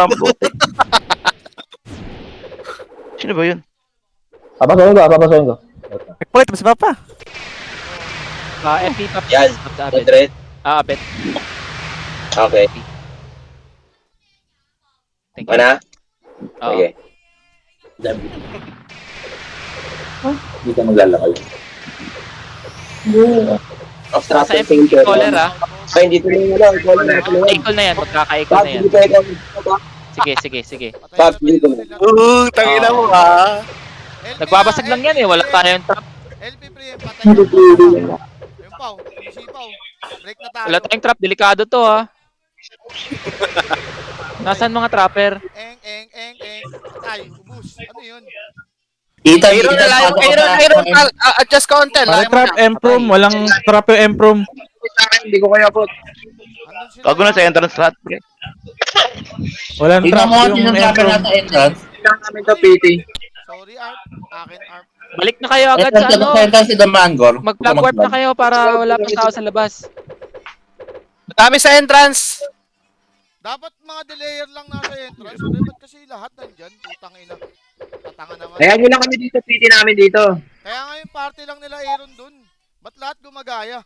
Putik. Sino ba yun? Papasokin ko. Nagpalit mo si Papa. FP pa. Yan. Abet. Madrid. Abet. Okay. Thank you. Mana? Oo. Okay. Hindi ka maglalakay. Off Sa traffic FP caller ah. Ay, hindi ko na yung caller na. Equal na yan. Magkaka-equal na yan. Hindi pa ikaw. Sige. Pag, dito na. Tangina mo ha. Nagbabasag lang yan eh. Wala tayong trap. LP pre, patay na po. Yung Pao, sipaw. Break na tayo. Wala tayong trap. Delikado to ha. Nasaan mga trapper? Eng. Patay, ubus. Ano yun? Iron, adjust konti. Para trap M-Prom, walang trap yung M-Prom. Hindi ko kaya po. Andun sila. Gago na sa entrance lahat. Pre. Walang trap yung M-Prom. Lang namin to, PT. Sorry, Arp. Akin, Arp. Balik na kayo agad sa ano. si Damangor. Mag-plug warp na kayo para wala pang tao sa labas. Dami sa entrance. Dapat mga delayer lang nasa entrance. Ba't kasi lahat nandyan? Putang ina. Tatanga naman. Kaya nyo lang kami dito, PT namin dito. Kaya nga yung party lang nila Aaron dun. Ba't lahat gumagaya?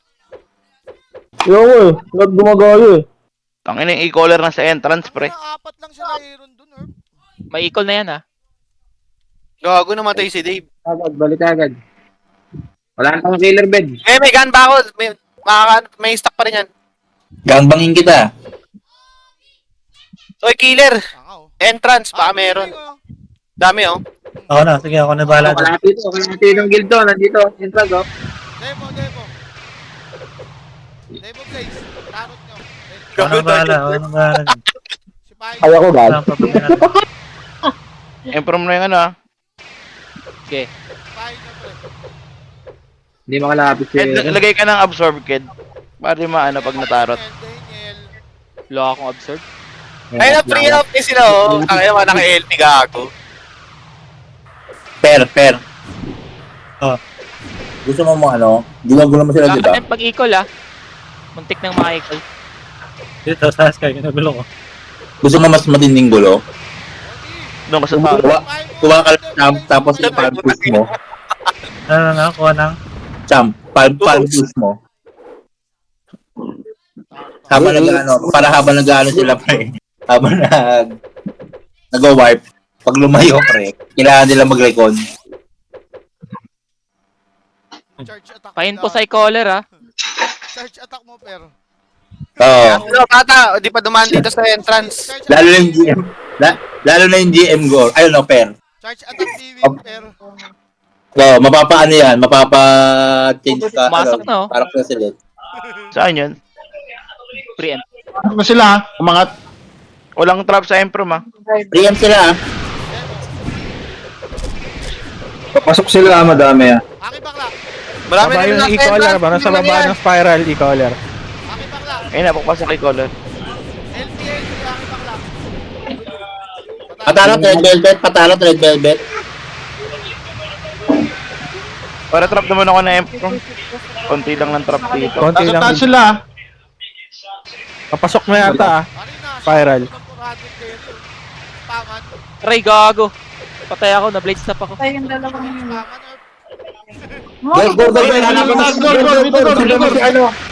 Yo, lahat gumagaya eh. Tangina yung e-caller na sa entrance, pre. Apat lang sila Aaron dun, Arp. May equal na yan ha. Gago namatay si Dave. Balik agad. Wala na akong killer bed. May gun ba ako? May stock pa rin yan. Gangbangin kita. Soy killer. Tanga oh. Entrance, baka meron. Dami oh. Ako na, sige ako na bahala. Kalahati ng guild to. Nandito. Entrance, oh. Debo. Debo place. Tarot nyo. Ako na bahala, ako na bahala. Si Pai. Kaya ko, guys. Saan papagyan natin? M-Prom na yung ano ah. Okay. Pai nyo, pre. Hindi makalapit Ked, siya. lagay ka ng absorb, Ked. Para di maano pag natarot. Daniel. Wala akong absurd. Ay na free up ni sila oh. Ang naman naka-LP gago. Per. Oh. Gusto mo mo ano? Gulo-gulo mo sila, di ba? Kakanin pag equal ah. Muntik ng mga equal. Dito, sa Sky, kinagulo ko. Gusto mo mas matinding gulo? Doon ka sa tao. Kuha ka lang tapos i-palm push mo. Ano na, kuha ng... Champ, palm push mo. Habang habang nag-ano sila pre. Habang nag-wipe. Pag lumayo pre, kailangan nila mag-recon. Charge attack. Pahin po sa caller ah. Charge attack mo, pero. Oo. Ano bata, di pa dumaan dito sa entrance. Lalo na yung GM. Lalo na yung GM Gore. Ayun no, per. Charge attack DW, pero. So, mapapaano yan? Mapapa-change ka. Pumasok na, oh. Para sa select. Saan yun? Preempt. Ano sila? Umangat. Walang trap sa M-Prom ah. Preempt sila. Papasok sila, madami ah. Aki bakla. Marami Baba rin yung nasa e-caller, entrance. parang sa baba ng spiral e-caller. Aki bakla. Ayun na, pagpasok kay caller. LP, aki bakla. Patalo, red velvet. Para trap naman ako na M-Prom. Konti lang ng trap dito. Konti lang. Taas sila. Papasok na yata ah. Spiral. Paman. Aray, gago. Patay ako, na-blade stop ako. Paman, Arp.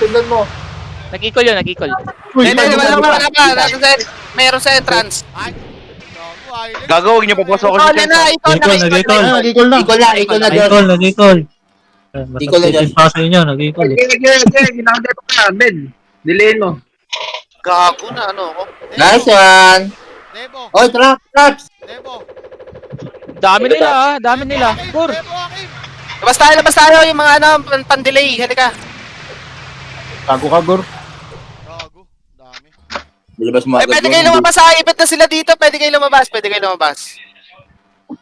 Tignan mo. Nag-equal yun, nag-equal. Hindi, wala pa. Meron sa entrance. Ay. Gago, ay. Gago, huwag niyo papasok ako sa Wala na, chat. ikaw Nag-equal, nag-equal. Nag-equal na. Equal na, George. Nag-equal. Equal na dyan. Pa sa inyo, nag-equal. Ginagawa ko ka, Ben. Dilayin mo. Gago na ano ako. Nice one. Debo. Oy, traps. Debo. Dami nila ah, dami nila. Akim, Gur. Debo, Akim. Labas tayo yung mga ano, pan-delay. Halika. Tago ka, Gor. Gago. Dami. Bilabas mo agad. Pwede kayo lumabas ha. Ipit na sila dito. Pwede kayo lumabas.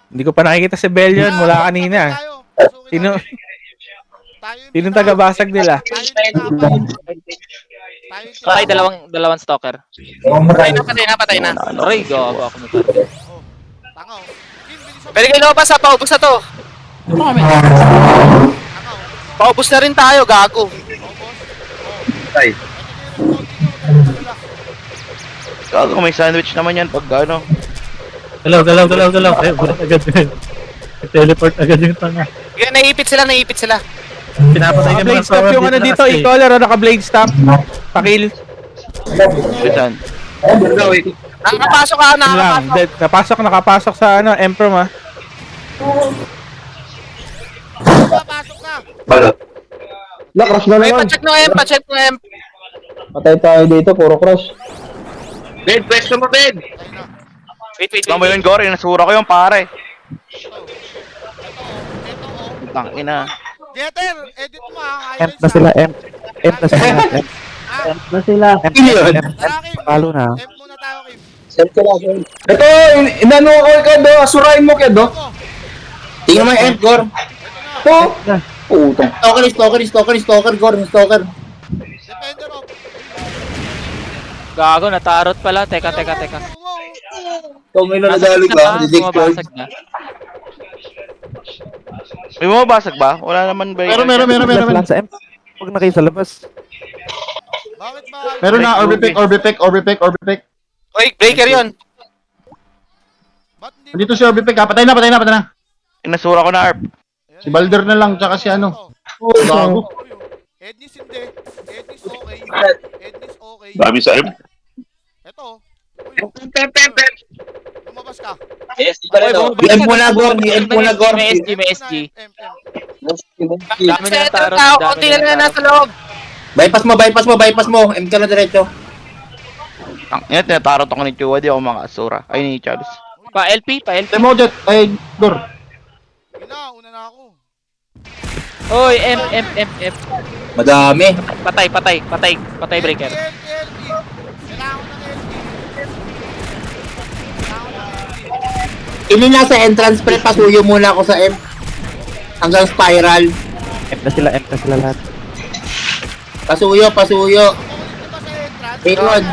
Hindi ko pa nakikita si Bellion mula kanina. Tayo. Pasukin Sino, natin. Tayo yung sinong taga-basag nila? Tayo yung tinapay. Tayo yung Patay, tinapay. dalawang stalker. Patay na. Aray, gago ako na target. Oh. Tanga oh. Kim, bilis ako. Pwede kayo lumabas ha. Paubos na to. Tanga oh. Paubos na rin tayo, gago. Oh, boss. Oh. Ay. Ito na yung result nyo, huwag kayong mag-alala. Gago, may sandwich naman yan pag ano. Galaw. Ay, bulat agad. Teleport agad yung tanga. Yan, naipit sila. Pinapatay ka blade stop yung ano dito, e-collar o naka-blade stop. Pakil. Bisan. Nakakapasok ka, Yun lang. Nakapasok sa ano, Emprom ah. Papasok na. Crush na Ay, naman. pacheck no M. Patay tayo dito, puro crush. Ben, pwesto mo, Ben. Tayo na. Wait. Tama yun, Gore. Nasura ko yung pare. Ito oh. Tangina. Jeter, edit mo ha. M na sila, M na sila. Na sila. Yun. Palo na. M muna tayo, Kim. Ito, inano ko Kedo, asurain mo Kedo. Ito. Tingnan mo yung end, Gor. Ito na. Ito. Putang. Stalker, Gor. Stalker. Defender of. Gago, natarot pala. Teka. Kung may nadali ka, Bumabasag na. May bumabasag ba? Wala naman ba? Meron. Sa M. Huwag na kayo sa labas. Bakit ba? Meron na, Orbipick. Oy, breaker yun. Ba't hindi Dito si Orbipick ha, patay na. Nasura ko na, Arp. Si Balder na lang, tsaka si ano. Gago. Ednis hindi. Ednis okay. Ednis okay. Dami sa M. Ito. Pep. Lumabas ka. End mo na, Gor. End mo na, Gor. May SG. M. Dami na Sa natarot. tao, konti na lang nasa loob. Bypass mo. End ka na diretso. Tangina, tinatarot ako ni Chua. Di ako makasura. Ay, ni Charles. Pa LP. Demojet, ay, Gor. Una na ako. Oy, M. Madami. Patay breaker. LP. Kailangan ko ng LP. Ini nasa entrance pre, pasuyo muna ako sa M. Hanggang spiral. M na sila lahat. Pasuyo. Makulit na ba sa entrance?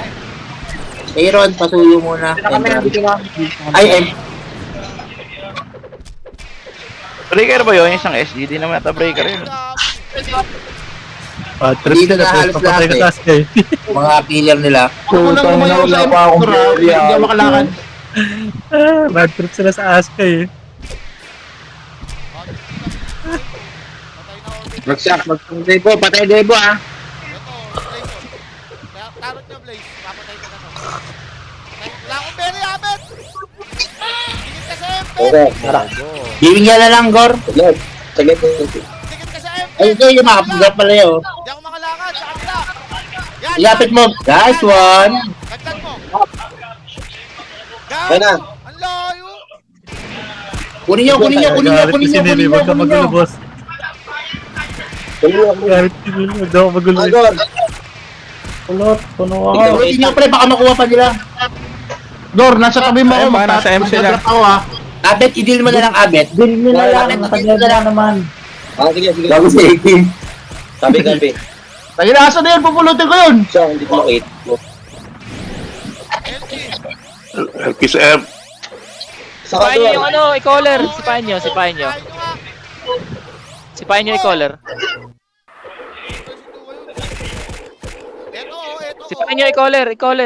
Aaron, pasuyo muna. Entrance. Ay, M. Breaker ba yun? Isang SG. Di naman ata breaker yun. Dito na halos lahat eh. Mga killer nila. Unang lumayo sa Gor ha, hindi ako makalakad. Bad trip sila sa Askay eh. Patay na orbit. Debo. Patay Debo, ah. Ito, Blaze. Tarot niya, Blaze. Papatay ka na to. Wala akong berry, Abet! Tingin ka sa MP! Giving niya na lang, Gor. Tingin ka sa MP! Ay, ito yung makapagap pala yun. Hindi ako makalakad sa kanila! Yan! Ilapit mo. Nice one. Dagdag mo! Gago! Ang layo! Kunin nyo. Huwag ka magulo, boss. Galit si Nini, huwag daw magulo. Kunin nyo, pre. Baka makuha pa nila. Gor, nasa tabi mo ako. Nasa M sila. Ako ha. Abet, i-deal mo na lang, Abet. Deal mo na lang. I-deal mo na lang naman. Sige. Bago si Eki. Sabi. Tayo na, asa na yun, pupulutin ko yun. So, hindi ko makita. LP! Sipahin nyo yung ano, i-collar. Sipahin nyo. Kain nyo nga! Sipahin nyo i-collar. Ito oh, ito oh. Sipahin nyo i-collar. Ito oh.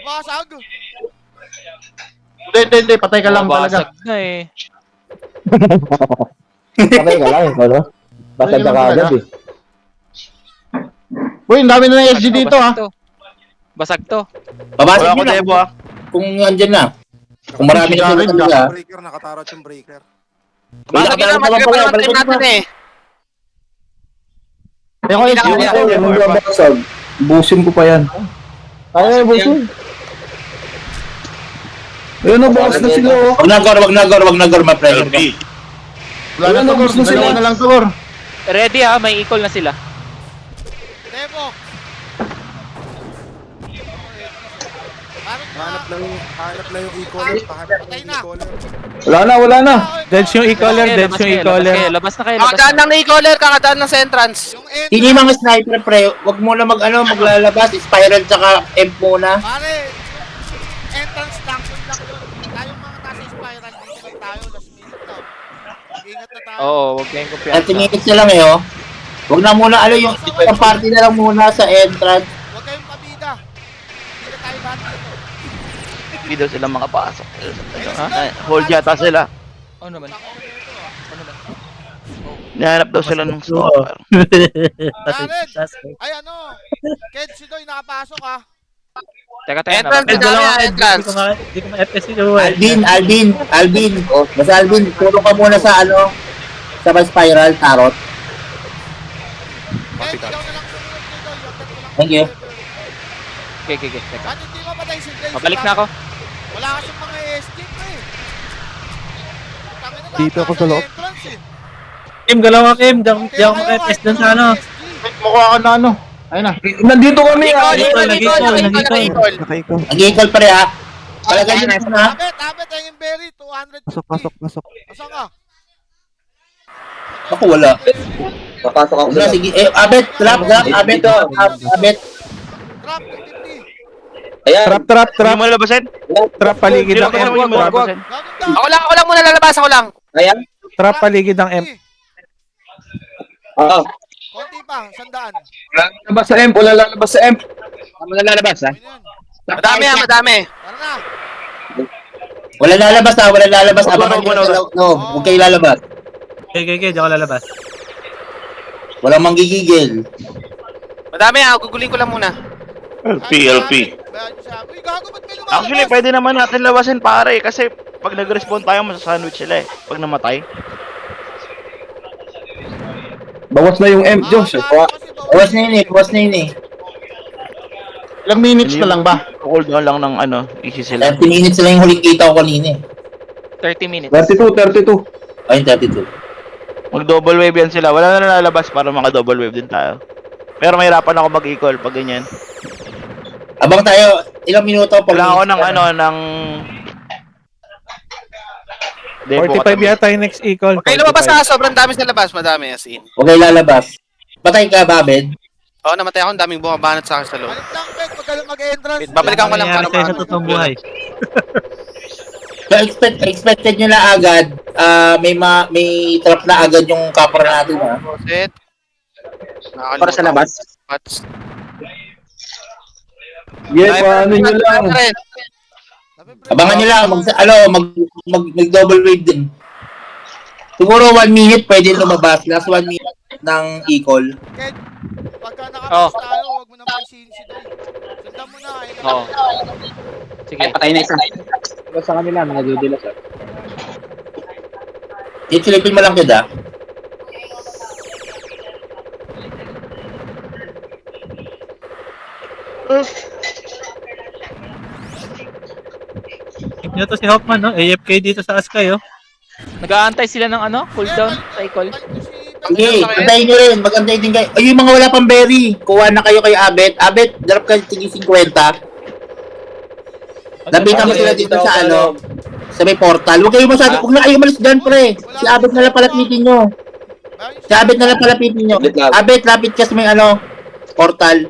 Nabasag! Hindi, patay ka lang talaga. Bumabasag na eh. Patay ka lang, ano? Basag ka agad eh. Uy, ang dami na ng SG dito ha. Basag to. Babasag Wala nyo ko na. Debo, ah. Kung andyan na. Kung marami na sila kanila. Breaker, nakatarot yung breaker. Basag yun naman, kaya pala time natin eh. Ako yung SG dito. Busin ko pa yan. Ay, busin. Ayun na, boss na sila oh. Wag na, Gor. Ma-pressure ka. Wala na to, boss na sila. Wala na lang to, Gor. Ready ha, may equal na sila. Debo! Hanap na yung e-collar. Patay na! Wala na. Deads yung e-collar, Labas na kayo. Kakadaan ng e-collar, kakadaan ng entrance. Yung Hindi yung mga sniper, pre. Wag muna maglalabas. Spiral tsaka M muna. Pare, yung entrance tank yun lang yun. Tayong mga nasa spiral, dito lang tayo, last minute na. Mag-ingat na tayo. Oo, huwag kayong 30 kumpiyansa. minutes na lang eh, oh. Huwag na muna, yung party na lang muna sa entrance. Huwag kayong pabida. Hindi na tayo lahat dito. Hindi daw sila makapasok. Ha? Hold yata sila. Ano naman? Takot na ito, ah. Ano naman? Nihanap daw sila ng stalker. Ay ano, Ked, si Doy nakapasok ah. Teka, Entrance Eh, na dalawa yan, ka, entrance. Hindi ko ma-FS yun. Alvin. Basta Alvin, tulong ka muna sa sa may spiral, tarot. Ked, ikaw na lang sumunod kay Doy. Huwag ka lang. Thank you. Okay. Teka. At hindi mapatay si Blaze. Mabalik na ako. Wala kasing mga SG pre. Tangin na Dito ako sa loob. entrance, eh. Kim, galaw ka, Kim. Diyan Kaya ako kayo, ma-FS kahit dun sa wala ano. mga SG. Mukha ka na ano. Ayun na. Nandito kami ah. Nag-equal. Naka-equal. Nag-equal pa rin ha. Palagay nyo na ha. Abet, ayun berry, 250. Pasok. Asan ka? Ako wala. Papasok ako Wala, sige. Abet, drop, abet. Abet. Drop, 250. Ayan. Trap. Hindi mo labasin? Trap paligid Hindi ng M. mo labasin. Gagawin Ako lang muna lalabas, ako lang. Ayan. Trap paligid ng M. Oo. Konti pa, 100. Lalabas sa M. Wala lalabas sa M. Ano na lalabas, ha? Ayun yun. Madami. Tara na. Wala lalabas ha, wala lalabas. Wag Abangan mo, nyo wag na no, huwag kayo lalabas. Okay, diyan ako lalabas. Walang manggigigil. Madami gugulin ko lang muna. LP. Bayan niyo siya. Uy, gago, ba't may lumalabas? Actually, pwede naman natin labasin pare kasi pag nag-respawn tayo, masasandwich sila eh. Pag namatay. Bawas na yung M, Josh. Bawas na yun eh. Ilang minutes na lang ba? Hold down lang ng ano, easy sila. 30 minutes lang yung huling kita ko kanina eh. 30 minutes. 32. Ayun, 32. Mag-double wave yan sila. Wala na lalabas para maka-double wave din tayo. Pero mahirapan ako mag-equal pag ganyan. Abang tayo, ilang minuto pa. Kailangan ko ng ano, ng... 45 yata yung next equal. Okay, lumabas na. Sobrang dami sa labas. Madami, as in. Huwag kayo lalabas. Patay ka, Babed. Oo, namatay ako. Ang daming bumabanat sa akin sa loob. Balik lang, Bet. Pag mag-entrance. Babalikan ko lang Nangyayari para sa'yo sa totoong buhay. So, expected nyo na agad, may trap na agad yung kapra natin ha. Set. Para sa labas. Yes, ano nyo lang. Abangan nyo lang, mag-double wave din. Siguro 1 minute pwede lumabas, last 1 minute ng equal. Ked, pagka nakapos tayo, huwag mo na pansin si Doy. Sundan mo na. Ayun na. Oo. Sige. Ay, patay na isa. Diba sa kanila, mga dudilas, ha? Silipin mo lang kita. Tignan nyo to si Hoffman, no? AFK dito sa Askay, oh. Nag-aantay sila ng ano? Cooldown cycle. Okay, antayin nyo rin, mag-antay din kayo. Ay, yung mga wala pang berry, kuha na kayo kay Abet. Abet, drop ka tingin 50. Lapitan mo sila dito sa sa may portal. Huwag na kayo umalis dyan, pre. Si Abet na lang palapitin nyo. Si Abet na lang palapitin nyo. Abet, lapit ka sa may portal.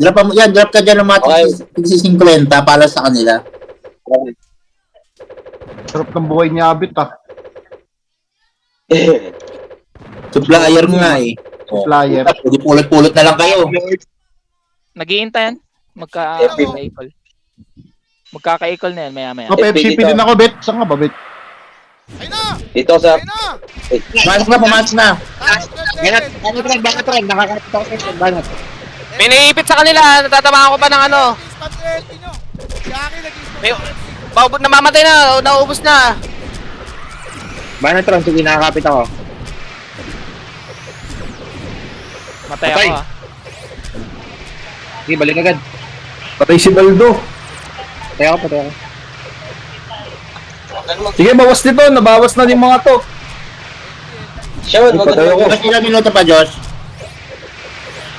Drop ka dyan ng mga tingin 50 para sa kanila. Sarap ng buhay niya, Abit ah. Supplier nga eh. Supplier. Pwede pulot-pulot na lang kayo. Nag-iintayan. Magka-equal. Magkaka-equal na yan, maya-maya. Ako, FCP din ako, Bet. Saan ka ba, Bet? Ayun na! Dito sa... Ayun na! Pumasok na. Banat rin. Nakakapit ako sa banat. May naiipit sa kanila. Natatamaan ko pa ng ano. Spam sa LP nyo. Si Aki May... nag-spam. Namamatay na. Nauubos na. Banat rin, sige, nakakapit ako. Matay Patay. ako, ah. Sige, balik agad. Patay si Baldo. Patay ako. Sige, bawas nito. Nabawas na yung mga to. Patay ako. Mas ilang minuto pa, Josh?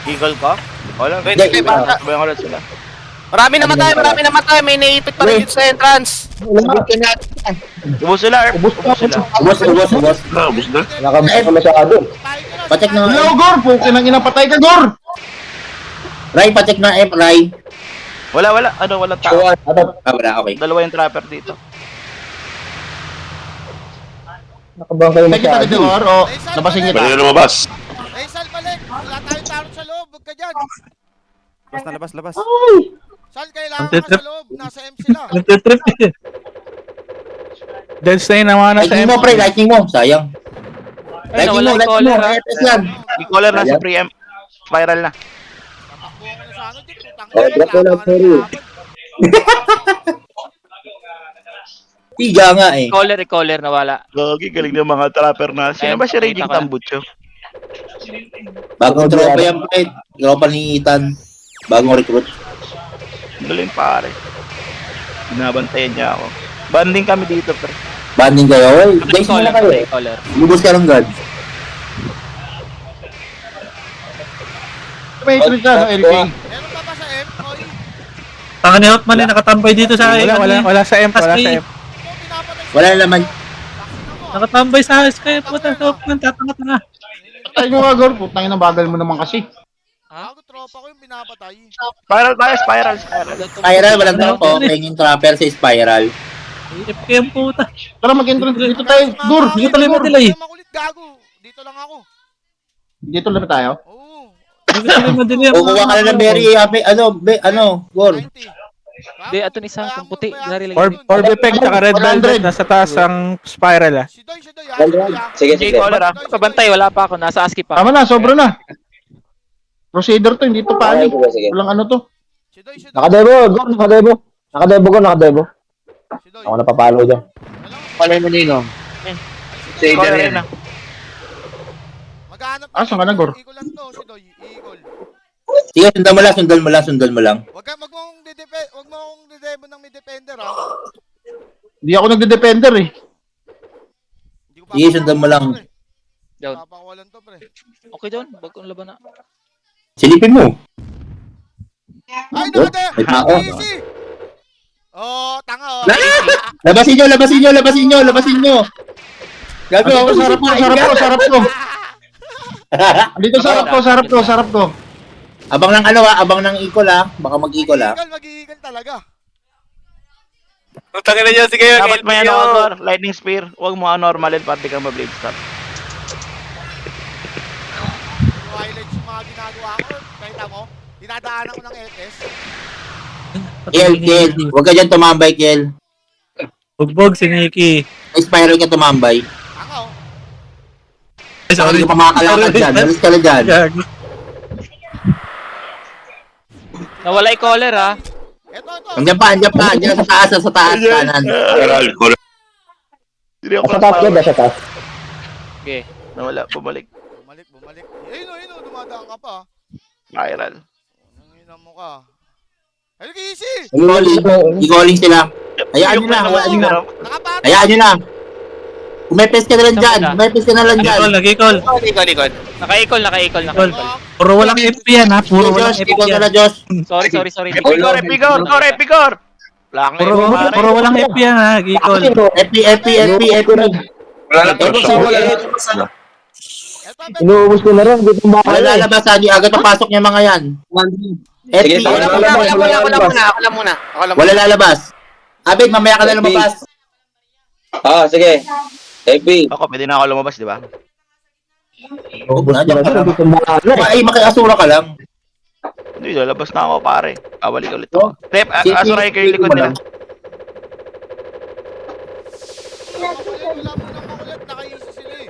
Equal ka? Wala. Hindi, bata. Sabayan ko lang sila. Marami namatay. May naiipit pa rin dito sa entrance. Ubus sila, Erp. Ubus sila. Ubos. Nakabasa ka masyado. Pacheck na Hello, Gor. Pukin ang inapatay ka, Gor. Ray, pacheck na Ray. Wala. Ano, walang tao. Wala, okay. Dalawa yung trapper dito. Nakabang kayo Pacheck kita, masyado. Gor, o labasin kita. Raisal, balik! Wala tayong tarot sa loob. Huwag ka dyan. Labas na labas, labas. Saan kailangan Ang ka sa loob? Nasa M sila. Nagtitrip eh. Dead stay naman na sa Lightning M. mo, pre, lightning mo. Sayang. Ay, Lightning nawala mo, yung lightning caller, mo. ha? FS yan. I-caller na sa pre-M. Spiral na. Tatakbo ako na sa ano dito. Putang Oh, ina, drop ko lang, laban ka sorry. ng laban. Tiga nga eh. Caller, nawala. Gagi, galing ng mga trapper na. Sino ba si Raging Nakita ko na. Tambucho? Bagong tropa yan, pre. Tropa ni Ethan. Bagong recruit. Galing pare. Binabantayan niya ako. Banding kami dito, pre. Banding kayo, oy. Guys, Caller, muna kayo eh. caller. Lubos ka ng guard. May trip ka, LK. Meron pa ba sa M? Oy, Taka ni Hotman eh, nakatambay dito sa Wala sa M, wala sa M. ito pinapatay Wala na naman. Nakatambay sa Sky. Puta, Hotman, tatanga-tanga. Ay mo nga, Gor. Putang ina, bagal mo naman kasi. Bago tropa ko yung pinapatay. Spiral tayo, spiral. Spiral, walang tropa. Penging trapper sa Spiral. FK ang puta. Tara, mag-entrance dito tayo. Gor, dito tayo, Gor. Nila eh. Huwag makulit, gago. Dito lang ako. Dito lang tayo. Oo. Hindi sila madali ang Kukuha ka na ng berry, Gor. 90. Di, ato ni isa, itong puti. Dari lang. Orbe Peg tsaka Red Velvet. Nasa taas ang Spiral ah. Si Doy, ah. Sige, J sige. caller ah. Pabantay, wala pa ako. Nasa ASCII pa. Tama na, sobra na. Procedure to, hindi to panik. Sige. Walang ano to. Si Doy. Nakadebo, Gor, nakadebo. Nakadebo ko, nakadebo. Si Doy. Ako napapalo dyan. Palay mo nino. Sige, Caller ganyan. na. Maghanap Ah, saan ka na, Gor? Eagle lang to, si Doy. Eagle. Sige, sundan mo lang. Wag mong didebo ng may defender, ha? Hindi ako nagde-defender eh. Hindi ko Sige, sundan mo lang. Down. Papakawalan to, pre. Okay doon, wag kong laban na. Silipin mo. Ay, nakade! May tao. Easy! Oh, tanga, oh. Labasin nyo. Gago, Dito, sarap ko. Dito, sarap ko. Abang ng equal Baka mag-equal Mag-eagle talaga. Putangin na dyan, sige yun. Dapat may ano, Gor. Lightning Spear. Huwag mo normalin, pati kang ma-blade stop. Highlights yung mga ginagawa ko. Nakita mo? Dinadaanan ko ng FS. Kiel. Huwag ka dyan tumambay, Kiel. Bugbog si Nikki. Spiral ka tumambay. Tanga, oh. Ay, sorry. Hindi ka pa makakalakad dyan. Alis ka lang dyan. Gago. Nawala yung caller, ha? Ito. Andiyan pa. Andiyan sa taas, kanan. Hindi ako Sa taas, Gor, sa taas. Okay. Nawala, bumalik. Bumalik. Ayun, dumadaan ka pa. Spiral. Nanginan mo ka. Ay, easy! I-calling sila. Hayaan nyo na. Nakapatay! Hayaan nyo na. Umepes ka na lang dyan. Nag-call. Likod. Naka-equal. Puro walang FP yan ha. Puro walang FP Ikaw ka yan. na, Diyos. Sorry. Epigor! Lang Puro walang FP yan ha. Nag-call. FP. Wala na Inuubos ko na rin. Dito ba Wala lalabas, Adi. Agad papasok niya mga yan. FP. Wala muna. Wala lalabas. Abid, mamaya ka na lumabas. sige. Heavy. Ako, pwede na ako lumabas, di ba? Huwag na, dyan ka lang. Dito ba Ay, makiasura ka lang. Hindi, lalabas na ako, pare. Balik ulit ako. Step, asuray kayo yung likod nila. Wala mo nang makulit. Naka-easy sila eh.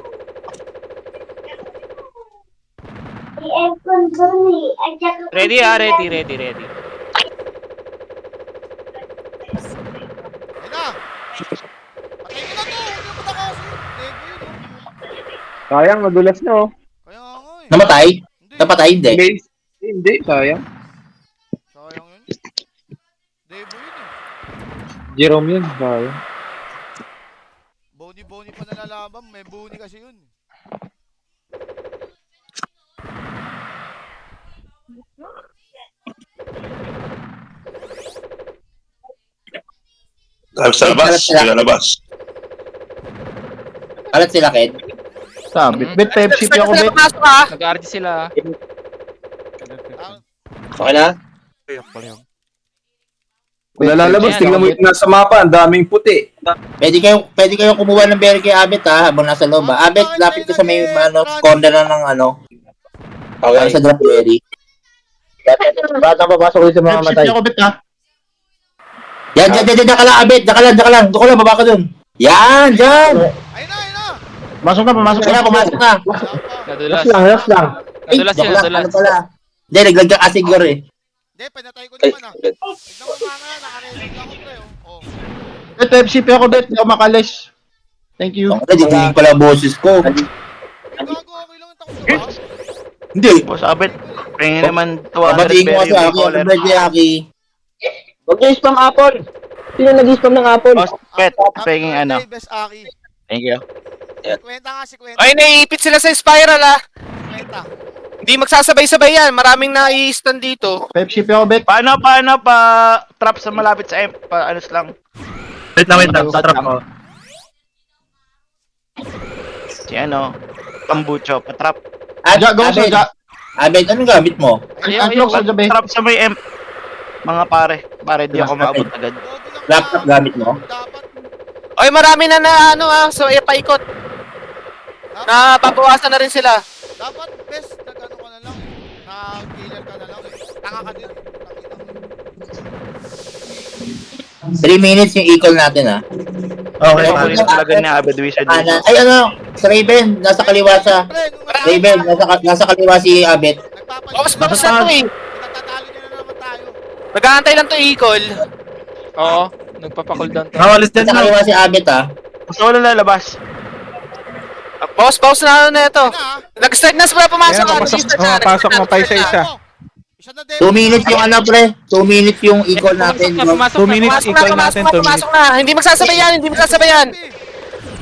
Ready, ha? Ready. Ayun na! Patay ko na to! Huwag niyo patakasin! Debo yun, oh. Sayang, madulas na oh. Kaya nga eh. Namatay? Hindi. Napatay, hindi. Hindi, sayang. Sayang yun. Debo yun eh. Jerome yun, sayang. Boni pa nalalaban. May boni kasi yun. Alat sila, Ken. Sabi. Bet, Pepsi ako, bet. Nag-RG sila, ha? Okay na? Wala lalabas. Ayan, Tingnan mo yung nasa mapa. Ang daming puti. Pwede kayong kumuha ng berry kay Abet habang nasa loob. Abet, lapit ka sa may corner na ng Para sa draft ready. Bata papasok ulit sa mga matay. Ako bit ha. Yan, dyan ka lang, Abet. Dyan ka lang. Doon ka lang, baba ka dun. Yan, dyan. Ayun na. Masok na, pumasok Kaya pumasok na. Nadulas. Last lang. Ay, Nadulas joke yun, lang. nadulas. Ano pala? Hindi, naglag ka kasi Gor eh. Hindi, pinatay ko naman ah. Tignan mo mga nakarelag ako pre oh. Ito, FCP ako bet. Hindi ako makalis. Thank you. Ako na, dinig pala boses ko. Gago, okay lang yung takot ko ba? Hindi. Boss Abet, pingin naman 200 Babatiin ko kasi yung Aki. caller. Happy birthday, Aki. Huwag niyo spam apple. Sino nag-spam ng apple? Boss Pet, pingin ano. Best Aki. Thank you. Kwenta nga si Kwenta. Ay, naiipit sila sa spiral ah. Kwenta. Hindi magsasabay-sabay yan. Maraming nai-stand dito. FCP ako bet. Paano pa trap sa malapit sa M? Anos lang. Wait lang, tatrap ko. Si ano, Tambucho, patrap. Ja, go sa ja. Abet, anong gamit mo? Unlock sa gabi. Trap sa may M. Mga pare, di ako maabot agad. Gogo lang Laptop gamit mo? Dapat. Ay, marami na ano so paikot. Na pabawasan na rin sila. Dapat best nag-ano ka na lang eh. Nag-killer ka na lang eh. Tanga ka din. 3 minutes yung equal natin ha. Okay, paborito talaga ni Abed Wizard dito. Ay ano, si Raven, nasa kaliwa siya. Raven, nasa kaliwa si Abet. Bawas na to eh. Nagtatalo nyo na naman tayo. Nag-aantay lang to equal. Oo. Nagpapa-cooldown to. Alis dyan Nasa na. kaliwa si Abet ha. Gusto ko lang lalabas. Bawas na na ito. Ayun na Nag-start na sila pumasok. Pasok mo pa isa-isa. Isa na 2 minutes yung ano pre, 2 minutes yung equal natin. Pumasok 2 minutes equal natin, 2 minutes. Pumasok na. Hindi magsasabayan.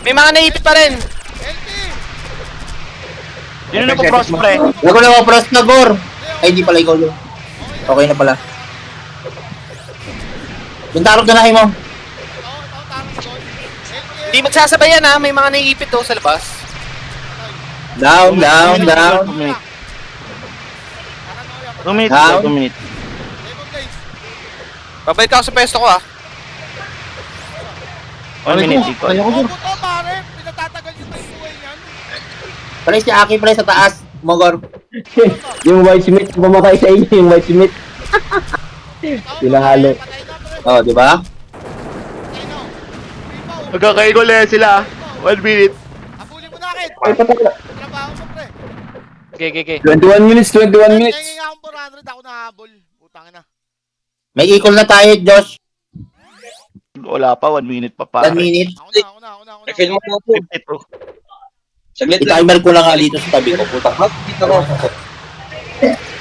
May mga naipit pa rin. LP! Yun na cross pre. Huwag ko na ma-frost na Gor. Ay, hindi pala ikaw yun. Okay na pala. Yung tarot na nahin mo. Ito, tarang doon. LP! Hindi magsasabayan ha. May mga naipit to sa labas. Down. 2 minutes, Down. 2 minutes. Lemon Blaze. Babalik ako sa pwesto ko ha. 1 minute, equal. Ayoko Gor. Obo to pare. Pinatatagal yung buhay niyan. Pre si Aki pre sa taas. Mogor. Yung white smith, pumatay sa inyo yung white smith. Pinahalo. Patay na pre. Oh, di ba? Patay na. Ripaw. Magkakaigol na sila. 1 minute. Habulin mo na akin. Ay, patay na. Trabaho mo pre. Okay. 21 minutes, 21 minutes. Kaya nga akong 400 ako nahabol. Utang na. May equal na tayo, Josh. Wala pa, 1 minute pa 1 pa. minute. Ako na. Refill mo po. 52. Saglit lang. I-timer ko lang nga dito sa tabi ko. Putak. Dito ko.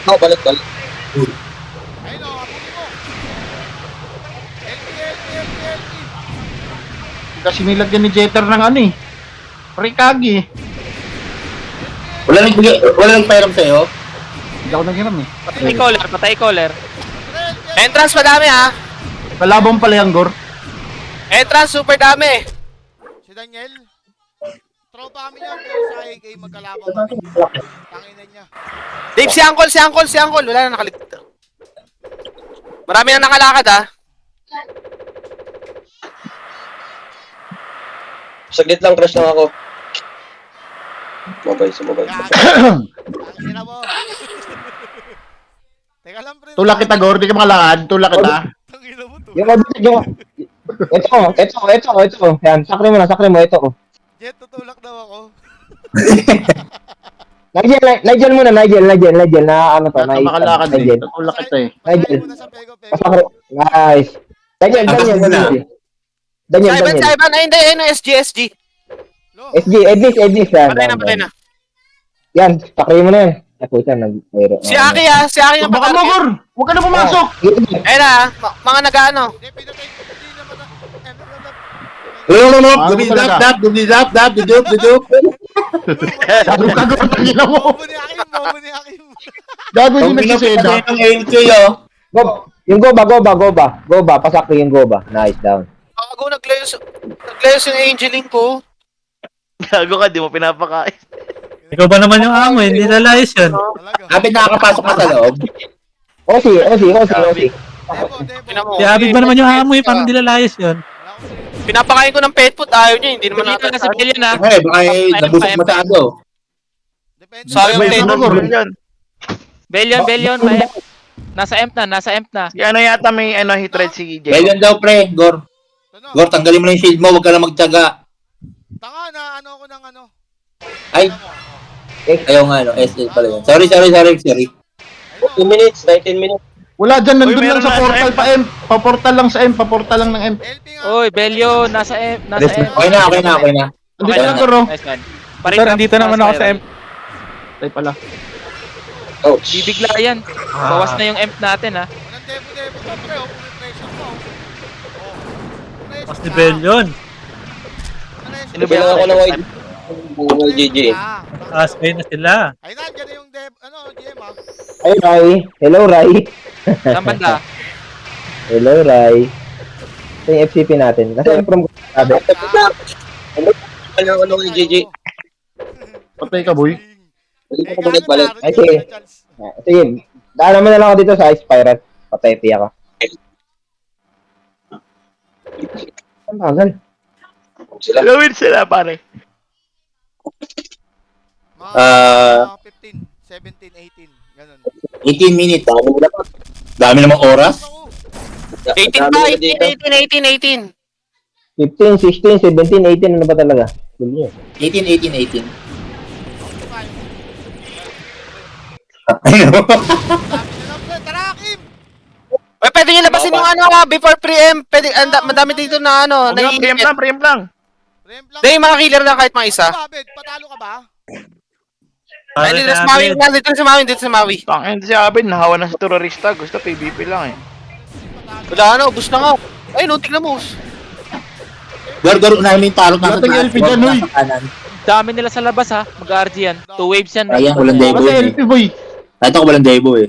No, balik. Ayun o, habulin mo. LP. Kasi nilagyan ni Jeter ng ano eh. Rikagi. Wala nagpairam sa'yo. Hindi ako naghiram eh. Patay caller. Entrance madami ha. Kalabang pala yung Gor. Entrance super dami. Si Daniel. Tropa kami yan, pero sa AK magkalabang kami. Tanginan niya. Dave, si Uncle. Wala na nakaligta. Marami na nakalakad ha. Saglit lang, crush lang ako. Mobile. Tangina mo. Teka lang, pre. Tulak kita Gor, di ka makalakad. Tulak kita. Tangina mo to. Yung ito. Yan, sakre mo, ito. Jet, tutulak daw ako. Nigel muna, Nigel, na ano to, Baka makalakad eh. Nigel. Tulak kita eh. Nigel. Pasakay mo na sa Pego. Pasakre. Nice. Daniel. Simon. Ay, hindi. Ayun, SG. Lo. SG, Ednis yan. Patay na. Yan, sakre mo na yan. Ako siya, nag-mayroon. Si Aki ha. Si Aki ang Baka mo Gor! Huwag ka na pumasok! Ayun ha. Mga nag-ano. Hindi, pinatay ko. Hindi naman na. Dub. Duduk ka Gor, tangina mo! Bobo ni Akim. Gago din nagsiseda. Ang AMQ yo. Yung Goba, pasakre yung Goba. Nice, down. Bago naglayos yung Angeling ko. Gago ka, di mo pinapakain. Ikaw ba naman yung amo, hindi lalayas yun. Talaga. Abet nakakapasok ka sa loob. Osi. Debo. Si Abid ba naman yung amo eh, parang hindi lalayas yun. Wala ko sa'yo. Pinapakain ko ng pet food. Ayaw niya. Hindi naman Dito natin. na si Billion ha. Eh, baka nabusog masyado. Depende. Sayang May din. ano, Gor? Yan. Bellion, ma-emp. Nasa emp na. Si ano yata may hit rate si Jay. Bellion daw, pre. Gor. Ano? Gor, tanggalin mo na yung shield mo. Huwag ka na magtyaga. Tanga na, ano ako ng ano. Ay, Ano mo? Oh. ayaw nga, no. SL pala yun. Sorry. Ayun, 2 minutes, 19 minutes. Wala dyan, nandun Uy, lang meron sa na, portal M. pa M. Paportal lang sa M, paportal lang ng M. LP nga. Oy, Bellion, nasa emp. Okay na. Hindi Okay na, na. Goro. Nice one. Sir, nandito naman ako sa M. Ay pala. Ouch. Bibigla yan. Bawas na yung emp natin ha. Walang debo-debo pa, pre. Oh, pumipresyon mo. Oh. Pumipresyon Mas ni ka. Bellion. Pumipresyon Sino ba ka. yung Ako na white. Bungal GG. Ah, Askay na sila. ay na, dyan na yung GM ah. Ay, Rai. Hello, Rai. Saan banda? Hello, Rai. Ito yung FCP natin. Kasi yung from sabi. Ano ng GG? Patay ka, boy. Hindi ko balik-balik. Ay, sige. Sige, daan naman na lang ako dito sa Ice Pirate. Patay ako. Ang bagal. Sila. Gawin sila pare. Mga 15, 17, 18. Ganun. 18 minutes. Dami namang oras. Ako. 18 pa, 18. 15, 16, 17, 18, ano ba talaga? Gulo yun. 18. Sabi na lang, pre. Tara, Kim! Uy, pwede nyo labasin yung ano before pre-emp. Pwede, madami dito na ano. Huwag lang, preempt lang. Preempt lang. Hindi, yung mga killer lang kahit mga isa. Ano ba, Bed? Patalo ka ba? Ay, dito sa Maui. Dito sa Maui. Tangin si Abin, nahawa na sa terorista. Gusto PvP lang eh. Wala na, ubus na nga. Ay, no, tignan mo. Gor, unahin mo yung tarot nasa Latang LP dyan, uy. kanan. Dami nila sa labas ha. Mag-RG yan. 2 waves yan. Ayan, walang debo Kasi yun LP, boy. Kahit ako walang debo eh.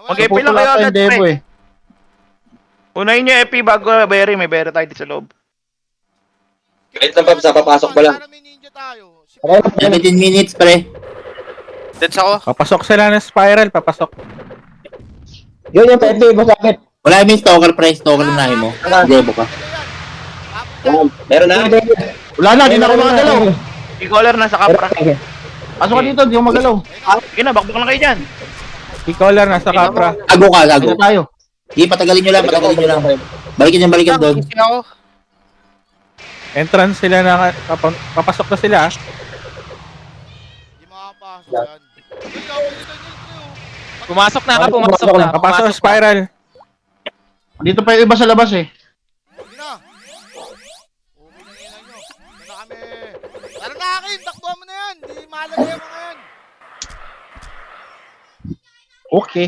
Mag-EP Support lang kayo wala agad, tayong debo pre. eh. Unahin nyo EP bago Berry. May Berry tayo dito sa loob. Wait lang, Pabs, papasok pa lang. Sana may ninja tayo. Si Okay, 17 minutes, pre. That's ako. Papasok sila ng spiral, papasok. Yun yung pwede, basakit. Wala yung stalker, pre. Stalker unahin mo. Debo ka. Meron na. Wala na, di na ako makagalaw. I-caller na sa kapra. Pasok ka dito, di ako magalaw. Sige na, bakbak lang kayo dyan. I-caller nasa kapra. Gago ka, gago. Ano tayo? Hindi, patagalin nyo lang. Balikin doon. Kasi ako. Entrance sila na, papasok na sila. Hindi makapasok yan. Uy, ako dito nyo, pre. Pumasok na ka, pumasok na. Papasok sa spiral. Dito pa yung iba sa labas eh. Sige na. Okay na yan nyo. Yan na kami. Tara na, Kim. Takbuhan mo na yan. Hindi mahalaga yung mga yan. Okay.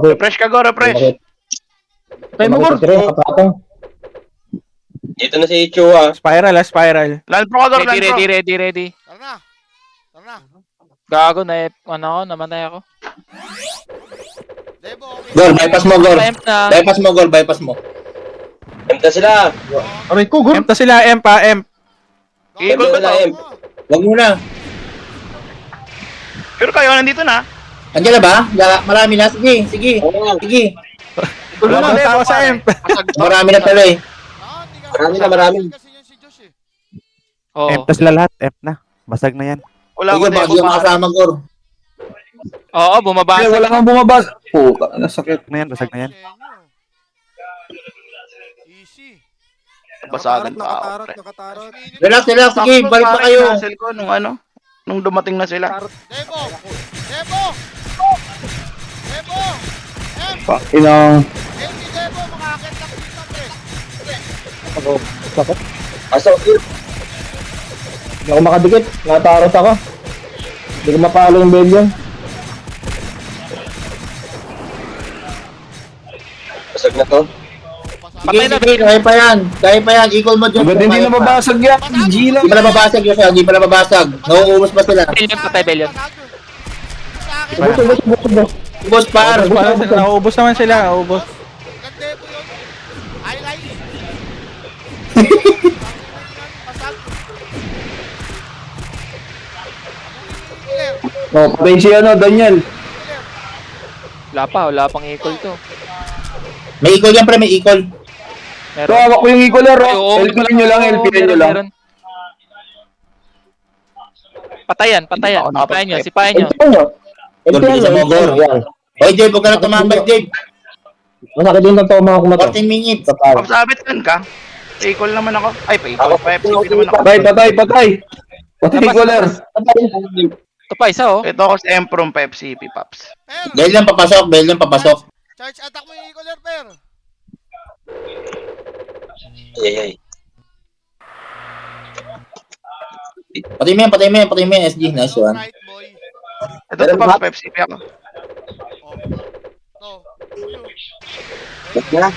Refresh ka, go, refresh. Tayo mo, Gor. Dito na si Chua. Spiral, spiral. Land pro ka, Gor, land pro. Ready. Tara na. Tara na. Gago na namatay ako. Debo, okay. Gor, bypass mo, Gor. Emp na. Bypass mo. Emta sila. Aray ko, Gor. Emp na sila, emp ha, emp. I-call ko to. Wag mo na. Pero kayo, nandito na. Andiyan na ba? Marami na. Sige. Wala bang tao sa emp. Marami na pala eh. Marami. Kasi yun si Josh eh. Oo. Emp na sila lahat. Emp na. Basag na yan. Wala Sige, ko bagi yung kasama, Gor. Oo, bumabasa. Wala kang bumabas. Puta, nasakit. Na yan, basag na yan. Easy. Basagan tao. Relax. Sige, balik na kayo. Cancel ko nung dumating na sila. Debo! Debo! Debo! Inang. LP Debo, makakit lang dito, pre. Sakit. Pasok. Hindi ako makadikit. Natarot ako. Hindi ko mapalo yung Bellion. Basag na to. Sige, kaya pa yan. Equal mo dyan. Ba't hindi nababasag yan? G lang. Hindi pa nababasag. Nauubos pa sila. Bellion, patay Bellion. Sa akin, Ubus. Ubos par. Nauubos naman sila, nauubos. ilang Debo yun? Highlights. Pasal. Clear. Oh, patay si Daniel. Wala pang equal to. May equal yan, pre. May equal. So, Meron. hawak ko yung equaler, Ay, oo, LP nyo lang, LP nyo lang. meron. Patayan. Sipayan nyo. LP nyo. Gor, bilisan mo, Gor. Hoy, Dave, huwag ka na tumambay, Dave. Masakit din ng toma ko 14 minutes. Kapsabit kan ka. Pa-equal naman ako. Ay, pa-equal. Pa-FCP naman ako. Patay. Patay, Goler. Ito pa, isa oh. Ito ako sa Emprom pa-FCP, Paps. Per, Bail lang papasok. charge attack mo yung Ecoler, Per. Ay. Patay mo yan, SG. Nice one. Right, boy. Ito to, Paps, pa-FCP ako. Oh. To.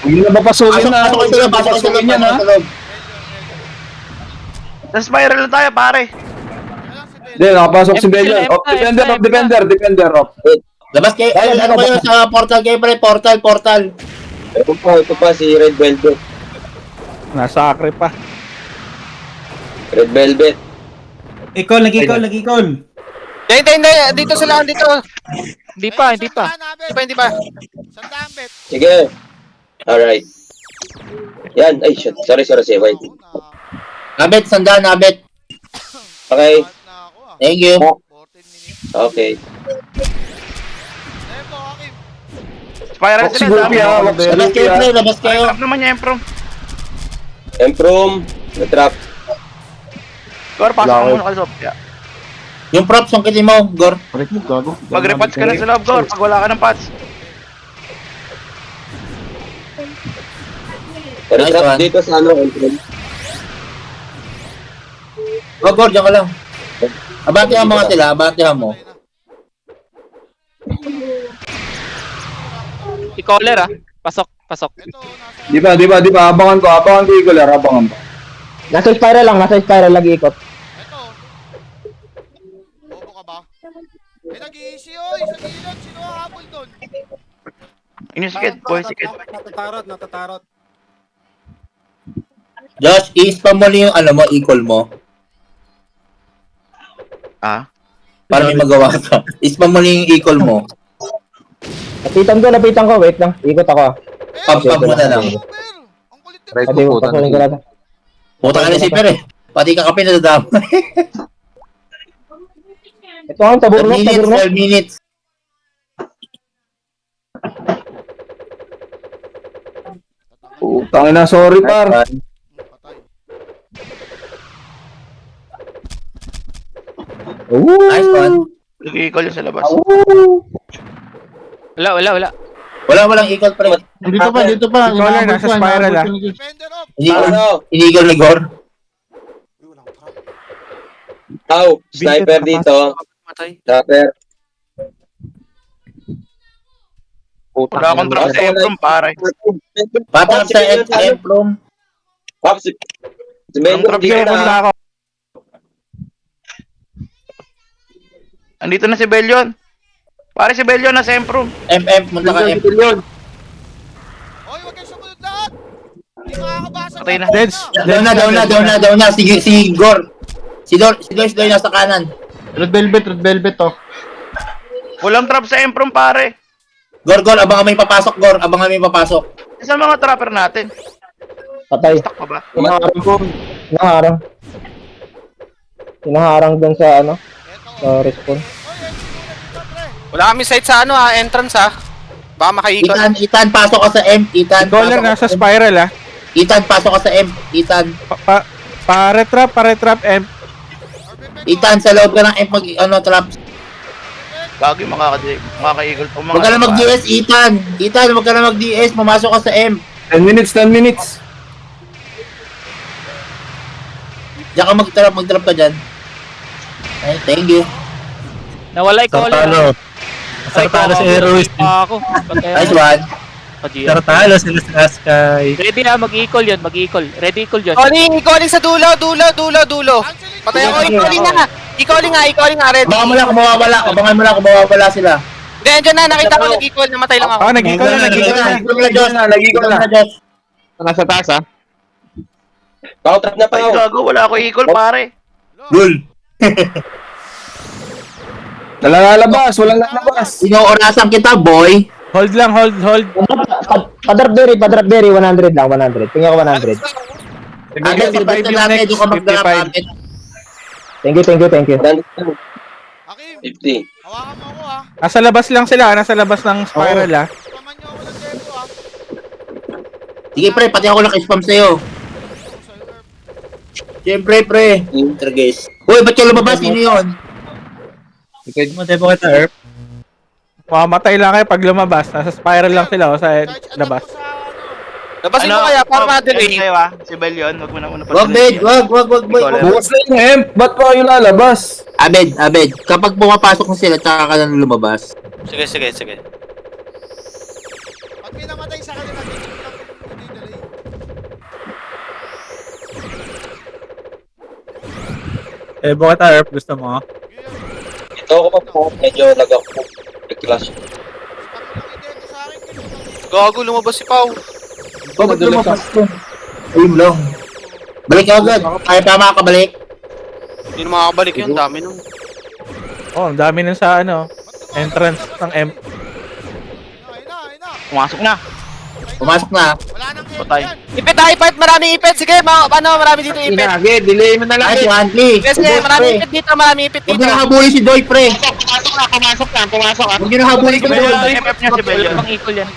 Hindi na papasukin na. Pasok sa loob, yan, ha? Sa spiral lang tayo, pare. Hindi, nakapasok si Belion. Oh, defender. Labas kayo, ano kayo sa portal kayo, pre? Portal. Ito pa si Red Velvet. Nasa akre pa. Red Velvet. Hindi. Dito sila, dito. Hindi pa. Hindi pa. Sandaan, bet. Sige. Alright. Yan. Ay, shit. Sorry. Wait. Abet, sandaan. Okay. Na ako ah. Thank you. 14 minutes. Okay. Tempo, Hakim. Spiral sila, Siguro dami. kaya, Labas kayo. Trap naman niya, Emprom. Emprom. Na-trap. Gor, pasok mo muna ka sa Sophia. Yung props, sungkitin mo, Gor. Mag-repats ka na sa loob, Gor, pag wala ka ng pats. Nice Na-trap one. dito sa Emprom. Gor, dyan ka lang. Abatihan mo nga sila, abatihan mo. I-caller ah. Pasok. Ito, Di ba? Abangan ko, Goler. Abangan ko. Nasa spiral lagi ikot. Ito. Bobo ka ba? May nag-i-easy, oy. Sa gilid. Sino ang habol doon? Inisikid, boy, sikid. Josh, i-spam mo lang yung equal mo. Ah? Para may magawa ka. I-spam mo lang yung equal mo. Lapitan ko. Wait lang. Ikot ako. Pag mo na lang. Per, ang kulit din. Pasukin ko natin. Puta ka na si Per eh. Pati ka kape na dadama. Ito ang 12 minutes. Putang ina, sorry par. Patay. Nice one. Nag-i-equal yung sa labas. Wala. Walang equal pa rin. Dito pa. Goler, nasa spiral ah. Defender off. Illegal ni Gor. Sniper dito. Trapper. Wala akong drop sa Emprom, pare. Patang sa Emprom. Pops. Si Anong Mendo trap dito yun? na. ako. Andito na si Belion. Pare si Belion na sa Emprom. Munta ka Emprom. Oy, wag kayo sumunod lahat. Hindi makakabasa. Patay na. Deads. Down na. Si Gor. Si Doy nasa kanan. Red Velvet to. Walang trap sa Emprom, pare. Gor, abangan mo yung papasok. Saan mga trapper natin? Patay. Stuck pa ba? Hinaharang doon sa Ito. sa respawn. Oy, ay, sinuna dito, pre. Wala kami sight sa entrance Baka makaikot. Itan, pasok ka sa M. Goler, nasa spiral ah. Itan, pasok ka sa M. Pa-retrap, Itan, sa loob ka ng M, trap. Gagi, makaka-eagle to. Huwag ka na mag-DS, Itan, huwag ka na mag-DS, pumasok ka sa M. 10 minutes. Diyan ka mag-trap ka dyan. Ay, thank you. Nawala i-caller. Sartalo si Heroist. Ako. Nice one. Sartalo sila sa Sky. Ready na, mag-equal yun. Ready equal yun. Calling sa dulo. Patay ako, i-calling nga, ready. Abangan mo lang kung mawawala sila. Then, dyan na, nakita ko nag-equal, namatay lang ako. Nag-equal na. Nag-equal na, Josh. Nasa taas, Trap na pa Ay, gago, wala ako equal, pare. Gul. Walang lalabas. Inoorasan kita, boy. Hold lang. Padrop berry, 100 lang, 100. Tingnan ko 100. Agad, 55 yung next, 55. Thank you. Hakim. 50. Hawakan mo ako ha. Nasa labas lang sila, nasa labas ng spiral ah. Spaman nyo ako ng tempo ha. Sige pre, pati ako naka-spam sa'yo. Siyempre pre. Interges. Uy, ba't ka lumabas? Sino yun? Pwede mo, debo kita, Erp. Mamamatay lang kayo pag lumabas. Nasa spiral lang sila o sa labas. Labasin mo kaya para ma-delay. Kayo si Bel yun. Wag mo na muna Wag, Bed. Wag. Bukas na yung hemp. Ba't pa kayo lalabas? Abed. Kapag pumapasok na sila, tsaka ka lang lumabas. Sige. Pag may namatay sa kanila, hindi lang hindi delay. Debo kita, Erp. Gusto mo? Ito ako pa po. Medyo lag ako. Clash. Pag lang yung tempo sa akin, ganun. Gago, lumabas si Pau. Bakit lumabas ko? Ayun lang. Balik ka agad. Kaya pa makakabalik. Hindi na makakabalik yun, dami nun. Oh, ang dami nun sa ano. Entrance ng M. Ayun na. Pumasok na. Pumasok na. Wala nang hemp Patay. yan. Ipit, maraming ipit. Sige, marami dito ipit. Delay mo na lang. Ay, si Andy. Sige, maraming ipit dito, Huwag nyo nahabulin si Doy, pre. Pumasok lang. Huwag nyo nahabulin si Si Bel Doy. yun. FF niya si Bel yun. Pang equal yan.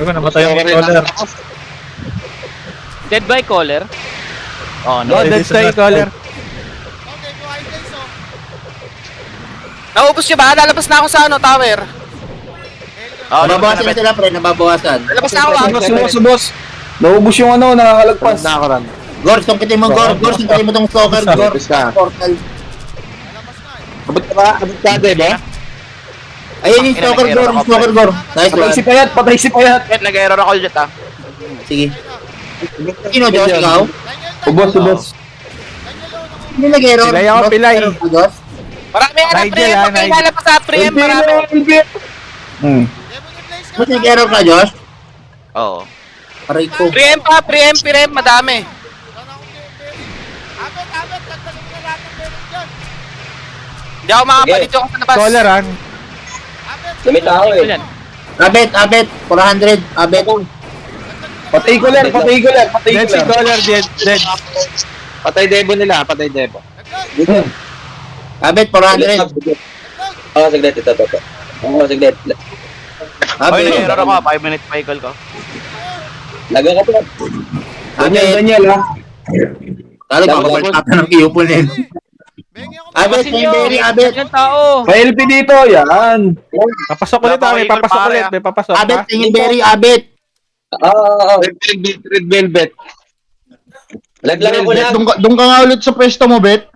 Ako, namatay yung controller. Dead by caller. Oh, No, no. dead stay caller. Okay, go high place oh. Naubos nyo ba? Lalabas na ako sa tower. Oh, Nababawasan na sila, pre. Nababawasan. Lalabas na ako. Boss. Naubos yung ano, nakakalagpas. Gors, sungkitin mo, Gors. Gors, sungkitin mo tong stalker, Gors. Portal. Lalabas na eh. Abot ka, Debo? Ayun yung stalker, Gors. Yung stalker, Gors. Nice one. Patay si Payat. Wait, nag-error ako dyan Sige. Sino, Josh, ikaw? Ubos. Hindi nag-error. Pilay ako, pilay. Josh? Marami Nigel, pre-em. ah, Pag may Nigel. lalabas sa pre-em, marami. Hmm. Demon yung place Ba't nag-error ka, Josh? Oo. Aray ko. Pre-em pa, pre-em, madami. Wala na akong berry. Abet, dagdagan mo na lahat ng berry dyan. Hindi ako makakapalit yung sa labas. Caller ah. Abet, Limit ako eh. Yan. Abet. 400. Abet. Patay ko lang. Dead si caller, dead. Patay Debo nila. dagdag. Abet, 400. Oo, saglit. Ito. Oo, saglit. Oy, Abet. nag-error ako. 5 minutes pa i-call ko. Laga ka pa. Abet. Daniel ha. Talo ka, kapag ng iupon din. Bengi ako. Abet, may berry, Abet. Yan tao. May LP dito, yan. Papasok ulit ah, may papasok ulit. May papasok Abet, ah. tingin berry, Abet. Oo. Red Velvet. Laglag ako lang. Doon ka nga ulit sa pwesto mo, Bet.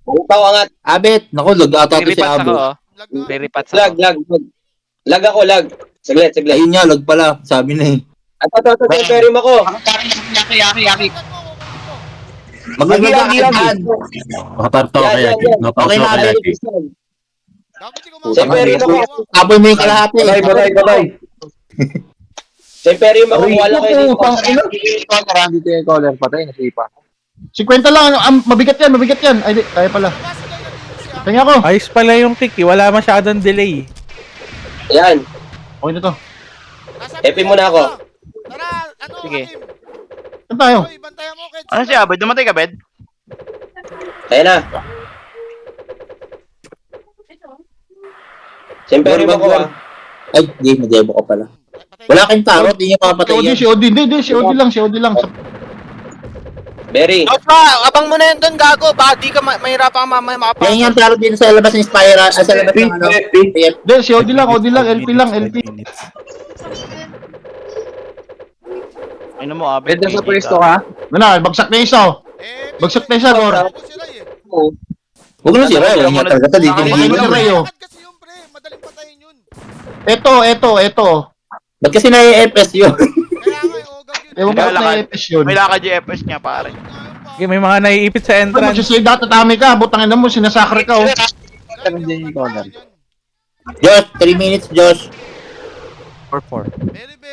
Ikaw angat. Abet. Naku, lag ata to si Reripats ako, Abet. oh. Lag na. Reripats Lag. ako. Lag ako. Saglit. Ayun nga, lag pala. Sabi na eh. Ito. Pero mo ko. Dagdag mo, Magagagagagad. Yan. Okay na, Abet. Gago, di ko Siyempre, makakagawa. Tapoy mo yung kalahati. Patay. Siyempre, makukuha lang kayo dito. Dito yung caller. Patay, nasipa. 50 lang. Mabigat yan. Ay, di. Kaya pala. Pasok na yung siya. Tingnan ko. Ayos pala yung kick eh. Wala masyadong delay. Yan. Okay na to. Epi muna ako. Tara, ano, Sige. Hakim? Saan tayo? Oy, bantayan mo, Keds. Ano siya, Abed? Namatay ka, Bed? Ayan na. Siyempre, mo ko ah. Ay, hindi. Madebo ka pala. Wala kayong tarot. Hindi nyo papatay yan. Si Odi. Hindi. Si Odi lang. Berry. Joshua, abang mo na yun doon, gago. Baka di ka mahirapan ka mamaya makapasok. Kaya yung tarot dito sa labas ng Spyra. Sa labas ng ano. PF. Hindi, si Odi lang. LP lang. Ano mo, Abed? ka? Wala, bagsak na isa, oh. Bagsak na isa, Gor. Ako sila eh. Huwag na sira. Huwag nyo talaga. Dito Huwag yung na sira. Rayo. Lakad kasi yung pre, madaling patayin yun. Ito. Ba't kasi na-FS yun? Kaya nga, ogag yun. Ewan ko ba't na-FS yun. May lakad yung FS niya, pare. Okay, may mga naiipit sa Ano, entrance. magsisida, tatami ka. Butangin mo, sinasakre ka, oh. Josh, 3 minutes, Josh.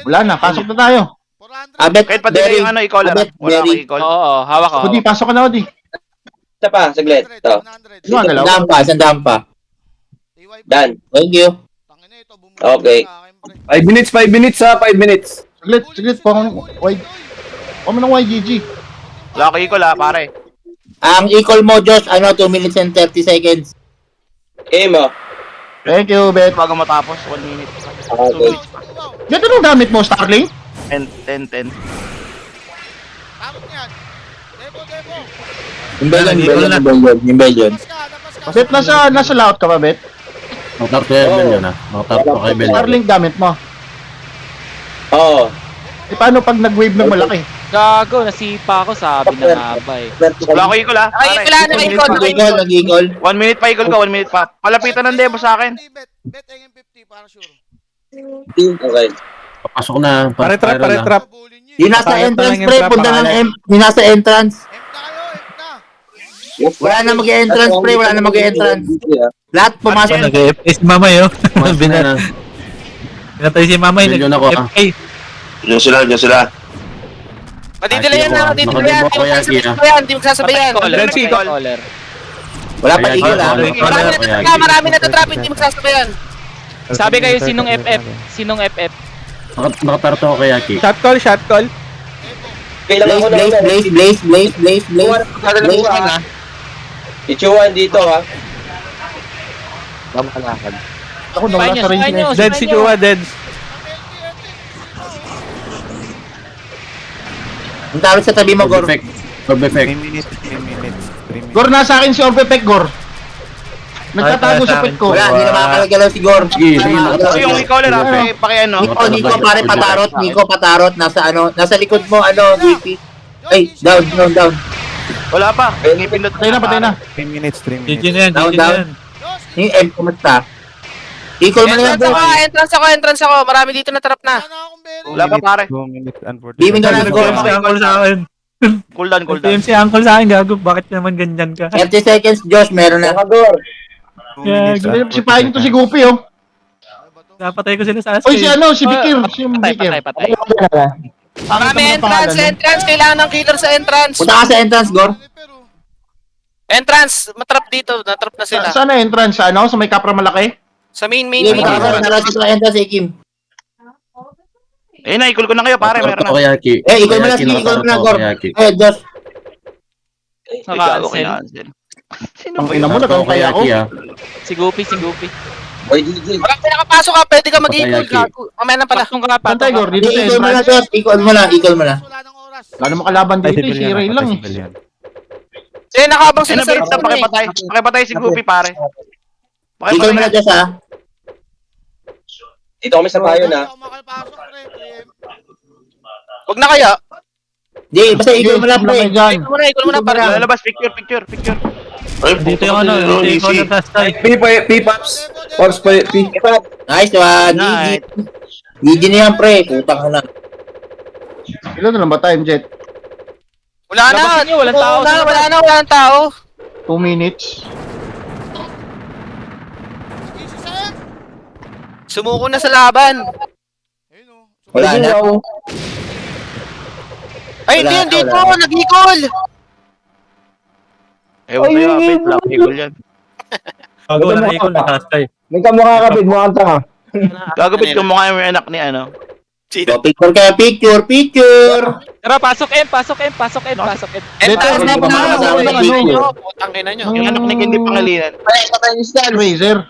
Wala na, pasok na tayo. 400. Abet, Kahit pa delay yung ano, i-call Abet, Wala Berry. akong i-call. Oo, hawak ako. Odi, pasok ka na, Odi. Isa pa, saglit. Ito. 100. Ano, dalawa? Sandaan pa. TY. Done. Thank you. Tangina ito, bumulong Okay. sa akin, pre. 5 minutes ha, 5 minutes. Saglit, pang wide. Huwag mo ng YGG. Wala akong i-call pare. Ang equal mo, Josh, 2 minutes and 30 seconds. Game ah. Thank you, Bet. Bago matapos, 1 minute. Okay. Yan, anong gamit mo, Starling? 10. Takot niyan. Debo. Yung Belgian. Labas ka. Bet, nasa layout ka ba, Bet? Nakatap kay Belgian ah. Nakatap ko kay Belgian. Starling gamit mo. Oo. Eh, paano pag nag-wave ng malaki? Gago, nasipa ako, sabi na nga ba eh. Wala ko ikol ha. Nag-equal. 1 minute pa ikol ka, 1 minute pa. Palapitan ng demo sa akin. Bet AM50 para sure. Okay. Papasok na. Pare-trap, pare-trap. Bulin niyo. Yung nasa Sayang entrance, lang yung pre. trap, Punta ng pangalan. yung nasa entrance. M na kayo. Wala na mag-entrance, pre. Wala na mag-entrance. Lahat pumasok. Nag-FA si Mamay oh. Binatay si Mamay. Belgian ako, ah. Nag-FA. Diyan sila. Matitila yan na, matitila yan. Nakademo ko yan, Kia. Hindi mo sasabayan. Red Sea. Caller. Wala pa Kaya, equal, Kaya, Marami na to trap, hindi mo sasabayan. Sabi kayo, sinong FF? Sinong FF? Nakatarto ko kay Aki. Shot call. Kailangan ko na Blaze. Ichuan dito ha. Ako nung nasa range na. Dead si Chua, dead. Ang tawag sa tabi mo, Gor. Orb effect. Gor, nasa akin si Orpepek, Gor. Nagtatago sa pet ko. Wala, hindi na makakagalaw si Gor. Sige. So yung ikaw ha, pakiano. Nico, pare, patarot. Nico, patarot. Nasa likod mo, VP. Ay, down. Wala pa. Ngipindot. Patay na. GG na yan, Down, GG na down. yan. Yung M, kumusta? Equal mo na yan, bro. Entrance ako. Marami dito na trap na. Sana akong berry. Wala pa pare. Diming ka na, Gor. Si Uncle sa akin. Cooldown. Si Uncle sa akin, gago. Bakit naman ganyan ka? 30 seconds, Josh, meron na. Gago. Sipahin to si Guppy, oh. Napatay ko sila sa Oy, Aske. si Bikir. Si Bikir. Patay. Marami entrance. Kailangan ng killer sa entrance. Punta ka sa entrance, Gor. Entrance, matrap dito. Natrap na sila. Saan na entrance? Sa may kapra malaki? Sa main. Sige, nasa entrance, Kim. Eh, na-ikol ko na kayo pare, meron Nakatarto ko na. kay Aki. Equal mo na, sige, equal mo na, Gor. Josh. Gago kina-cancel. Sino Ang ba ina yun? mo, nagkakaya ako. Si Goopy. Oy, GG. Wala pinakapasok ka, pwede ka mag-equal. Patay, Aki. Mamaya na pala. Patong ka, Pantay, Gor. Dito sa Equal mo na, entrance. Josh. Equal mo na. Wala nang oras. Wala namang kalaban dito, si Ray lang, eh. Nakabang Sino sila ba sa yun? Pakipatay si Goofy pare. Equal mo na, Josh, ha? Dito kami sa bayo na. Ako makapasok, pre. Huwag na kaya. Di, basta equal mo na, pre. Dyan. Equal mo na para. Lalabas, picture. Dito yung dito yung color last time. P-Pops. Pops pa, P. Nice one. Nice. GG na yan, pre. Putang ko na. Ilan na lang ba time, Jet? Wala na. Labasin niyo, walang tao. Wala na tao. 2 minutes. Easy sa M. Sumuko na sa laban. Ayun o. Wala na. Ay, Wala hindi, na, dito. wala. Nag-equal. Ewan sa'yo, Abit. Black Eagle yan. Gago na ikon na last time. Nagkamukha ka, Bid. Mukhang tanga. Gagabit ko mukha yung anak ni ano. So, picture kaya, picture. Tara, pasok M. Entrance na Dito, pa. dito, Putang ina nyo. Yung anak ni Candy Pangilinan. Razor.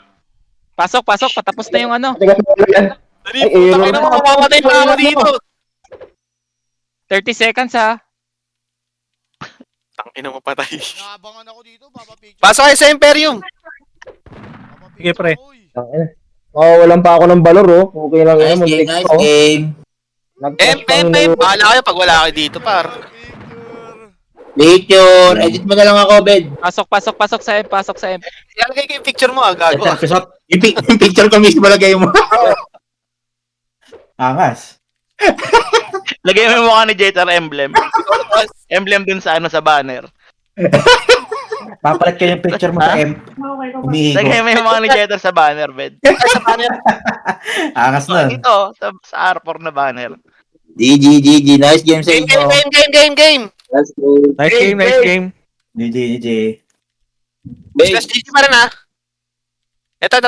Pasok. Patapos na yung ano. Putang ina mo, mamamatay pa ako dito. 30 seconds ha. Tang ina mo patay. Naabangan ako dito. Papapicture. Pasok kayo sa Imperium. Sige, pre. Walang pa ako ng balor, oh. Okay lang Nice game, nice game. Bahala kayo pag wala kayo dito, par. Picture. Edit mo na lang ako, Bed. Pasok sa M. Ilalagay ko yung picture mo, gago. Yung picture ko mismo lagay mo. Angas. Lagay mo yung mukha ni Jeter emblem. Emblem dun sa sa banner. Papalit ko yung picture mo sa M. Lagay mo yung mukha ni Jeter sa banner, bed. Sa banner. Angas Dito, sa R4 na banner. GG. Nice game sa inyo. Game. Nice game. GG. Plus GG pa rin ha. Ito.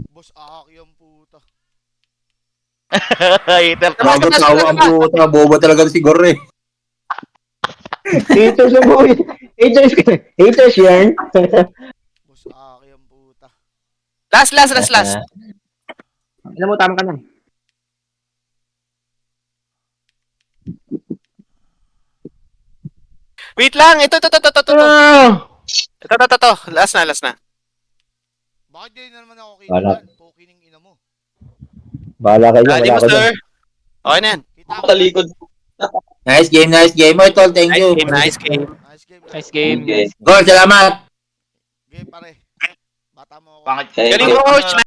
Boss, yung puta. Hater. Tawa ang puta. Bobo talaga si Gor, eh. Haters ang buhay. Haters yan. Boss, aki ang puta. Last. Alam mo, tama ka na. Wait lang, ito. Ito. Last na. Bakit di na naman ako Wala. kaibigan? Pokining ina mo. Bahala kayo. Dali mo, sir. Okay na yan. Kita ko. Talikod. Nice game. Oh, tol, thank you. Nice game. Nice game. Nice game. Okay. Gol, salamat. Game pare. Bata mo ako. Pangit. Thank Galing you. mo, coach.